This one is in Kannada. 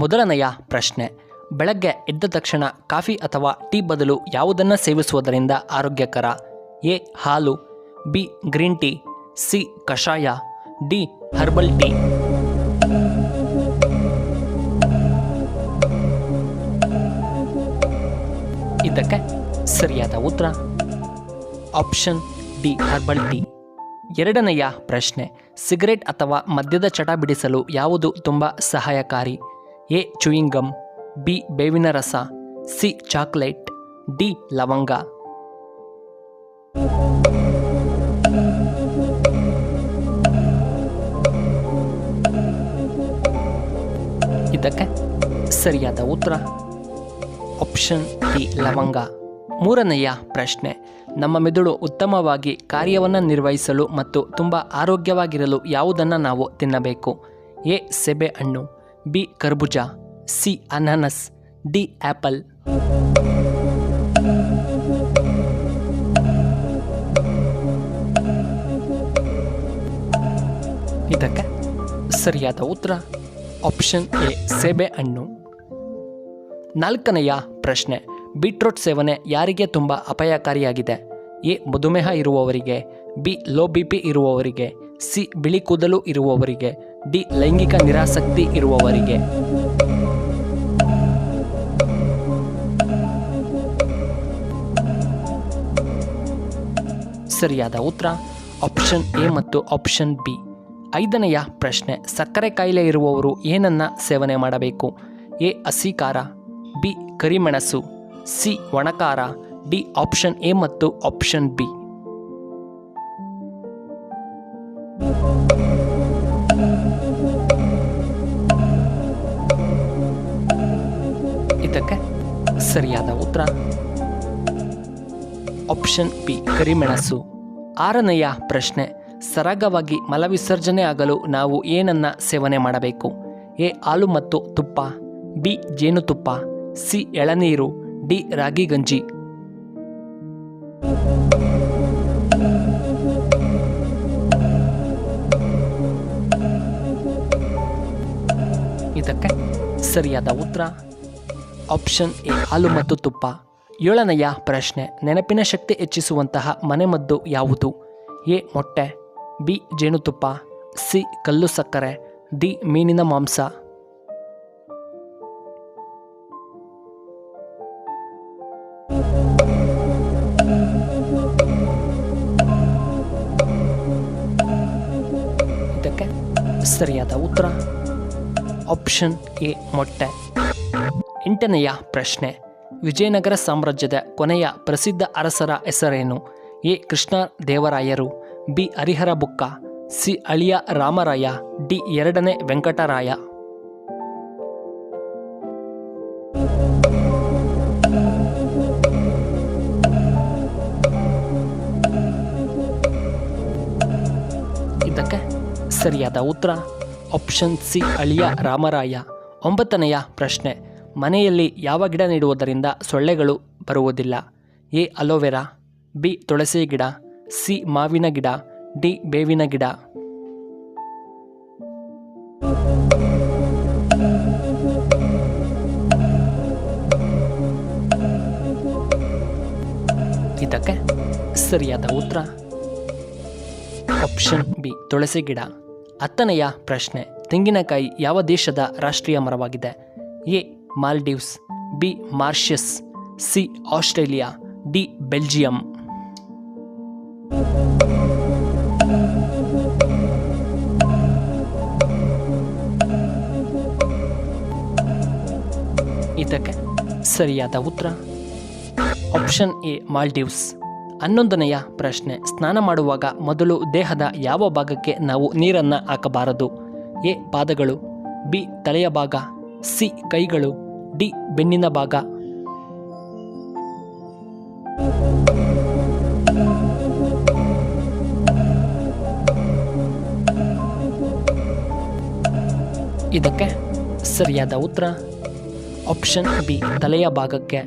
ಮೊದಲನೆಯ ಪ್ರಶ್ನೆ, ಬೆಳಗ್ಗೆ ಎದ್ದ ತಕ್ಷಣ ಕಾಫಿ ಅಥವಾ ಟೀ ಬದಲು ಯಾವುದನ್ನು ಸೇವಿಸುವುದರಿಂದ ಆರೋಗ್ಯಕರ? ಎ ಹಾಲು, ಬಿ ಗ್ರೀನ್ ಟೀ, ಸಿ ಕಷಾಯ, ಡಿ ಹರ್ಬಲ್ ಟೀ. ಇದಕ್ಕೆ ಸರಿಯಾದ ಉತ್ತರ ಆಪ್ಷನ್ ಡಿ ಹರ್ಬಲ್ ಟೀ. ಎರಡನೆಯ ಪ್ರಶ್ನೆ, ಸಿಗರೆಟ್ ಅಥವಾ ಮದ್ಯದ ಚಟ ಬಿಡಿಸಲು ಯಾವುದು ತುಂಬ ಸಹಾಯಕಾರಿ? ಎ ಚೂಯಿಂಗ್ ಗಮ್, ಬಿ ಬೇವಿನ ರಸ, ಸಿ ಚಾಕ್ಲೇಟ್, ಡಿ ಲವಂಗ. ಇದಕ್ಕೆ ಸರಿಯಾದ ಉತ್ತರ ಆಪ್ಷನ್ ಡಿ ಲವಂಗ. ಮೂರನೆಯ ಪ್ರಶ್ನೆ, ನಮ್ಮ ಮೆದುಳು ಉತ್ತಮವಾಗಿ ಕಾರ್ಯವನ್ನು ನಿರ್ವಹಿಸಲು ಮತ್ತು ತುಂಬ ಆರೋಗ್ಯವಾಗಿರಲು ಯಾವುದನ್ನು ನಾವು ತಿನ್ನಬೇಕು? ಎ ಸೆಬೆಹಣ್ಣು, ಬಿ ಕರ್ಬೂಜ, ಸಿ ಅನಾನಸ್, ಡಿ ಆ್ಯಪಲ್. ಇದಕ್ಕೆ ಸರಿಯಾದ ಉತ್ತರ ಆಪ್ಷನ್ ಎ ಸೆಬೆಹಣ್ಣು. ನಾಲ್ಕನೆಯ ಪ್ರಶ್ನೆ, ಬೀಟ್ರೂಟ್ ಸೇವನೆ ಯಾರಿಗೆ ತುಂಬ ಅಪಾಯಕಾರಿಯಾಗಿದೆ? ಎ ಮಧುಮೇಹ ಇರುವವರಿಗೆ, ಬಿ ಲೋ ಬಿ ಇರುವವರಿಗೆ, ಸಿ ಬಿಳಿ ಕೂದಲು ಇರುವವರಿಗೆ, ಡಿ ಲೈಂಗಿಕ ನಿರಾಸಕ್ತಿ ಇರುವವರಿಗೆ. ಸರಿಯಾದ ಉತ್ತರ ಆಪ್ಷನ್ ಎ ಮತ್ತು ಆಪ್ಷನ್ ಬಿ. ಐದನೆಯ ಪ್ರಶ್ನೆ, ಸಕ್ಕರೆ ಕಾಯಿಲೆ ಇರುವವರು ಏನನ್ನ ಸೇವನೆ ಮಾಡಬೇಕು? ಎ ಹಸಿ ಖಾರ, ಬಿ ಕರಿಮೆಣಸು, ಸಿ ಒಣಖಾರ, ಡಿ ಆಪ್ಷನ್ ಎ ಮತ್ತು ಆಪ್ಷನ್ ಬಿ. ಇದಕ್ಕೆ ಸರಿಯಾದ ಉತ್ತರ ಆಪ್ಷನ್ ಬಿ ಕರಿಮೆಣಸು. ಆರನೆಯ ಪ್ರಶ್ನೆ, ಸರಾಗವಾಗಿ ಮಲವಿಸರ್ಜನೆ ಆಗಲು ನಾವು ಏನನ್ನ ಸೇವನೆ ಮಾಡಬೇಕು? ಎ ಹಾಲು ಮತ್ತು ತುಪ್ಪ, ಬಿ ಜೇನುತುಪ್ಪ, ಸಿ ಎಳನೀರು, ಡಿ ರಾಗಿ ಗಂಜಿ. ಇದಕ್ಕೆ ಸರಿಯಾದ ಉತ್ತರ ಆಪ್ಷನ್ ಎ ಹಾಲು ಮತ್ತು ತುಪ್ಪ. ಏಳನೆಯ ಪ್ರಶ್ನೆ, ನೆನಪಿನ ಶಕ್ತಿ ಹೆಚ್ಚಿಸುವಂತಹ ಮನೆಮದ್ದು ಯಾವುದು? ಎ ಮೊಟ್ಟೆ, ಬಿ ಜೇನುತುಪ್ಪ, ಸಿ ಕಲ್ಲು ಸಕ್ಕರೆ, ಡಿ ಮೀನಿನ ಮಾಂಸ. ಇದಕ್ಕೆ ಸರಿಯಾದ ಉತ್ತರ ಆಪ್ಷನ್ ಎ ಮೊಟ್ಟೆ. ಎಂಟನೆಯ ಪ್ರಶ್ನೆ, ವಿಜಯನಗರ ಸಾಮ್ರಾಜ್ಯದ ಕೊನೆಯ ಪ್ರಸಿದ್ಧ ಅರಸರ ಹೆಸರೇನು? ಎ ಕೃಷ್ಣ ದೇವರಾಯರು, B Harihara Bukka, C Aliya Ramaraya, D ಎರಡನೇ ವೆಂಕಟರಾಯ. ಇದಕ್ಕೆ ಸರಿಯಾದ ಉತ್ತರ ಆಪ್ಷನ್ ಸಿ ಅಳಿಯ ರಾಮರಾಯ. ಒಂಬತ್ತನೆಯ ಪ್ರಶ್ನೆ, ಮನೆಯಲ್ಲಿ ಯಾವ ಗಿಡ ನೆಡುವುದರಿಂದ ಸೊಳ್ಳೆಗಳು ಬರುವುದಿಲ್ಲ? ಎ ಅಲೋವೆರಾ, ಬಿ ತುಳಸಿ ಗಿಡ, ಸಿ ಮಾವಿನ ಗಿಡ, ಡಿ ಬೇವಿನ ಗಿಡ. ಇದಕ್ಕೆ ಸರಿಯಾದ ಉತ್ತರ ಆಪ್ಷನ್ ಬಿ ತುಳಸಿ ಗಿಡ. ಹತ್ತನೆಯ ಪ್ರಶ್ನೆ, ತೆಂಗಿನಕಾಯಿ ಯಾವ ದೇಶದ ರಾಷ್ಟ್ರೀಯ ಮರವಾಗಿದೆ? A Maldives, B Mauritius, C Australia, D Belgium. ಇದಕ್ಕೆ ಸರಿಯಾದ ಉತ್ತರ ಆಪ್ಷನ್ ಎ ಮಾಲ್ಡೀವ್ಸ್. 11ನೆಯ ಪ್ರಶ್ನೆ, ಸ್ನಾನ ಮಾಡುವಾಗ ಮೊದಲು ದೇಹದ ಯಾವ ಭಾಗಕ್ಕೆ ನಾವು ನೀರನ್ನು ಹಾಕಬಾರದು? ಎ ಪಾದಗಳು, ಬಿ ತಲೆಯ ಭಾಗ, ಸಿ ಕೈಗಳು, ಡಿ ಬೆನ್ನಿನ ಭಾಗ. ಇದಕ್ಕೆ ಸರಿಯಾದ ಉತ್ತರ ಆಪ್ಷನ್ ಬಿ ತಲೆಯ ಭಾಗಕ್ಕೆ.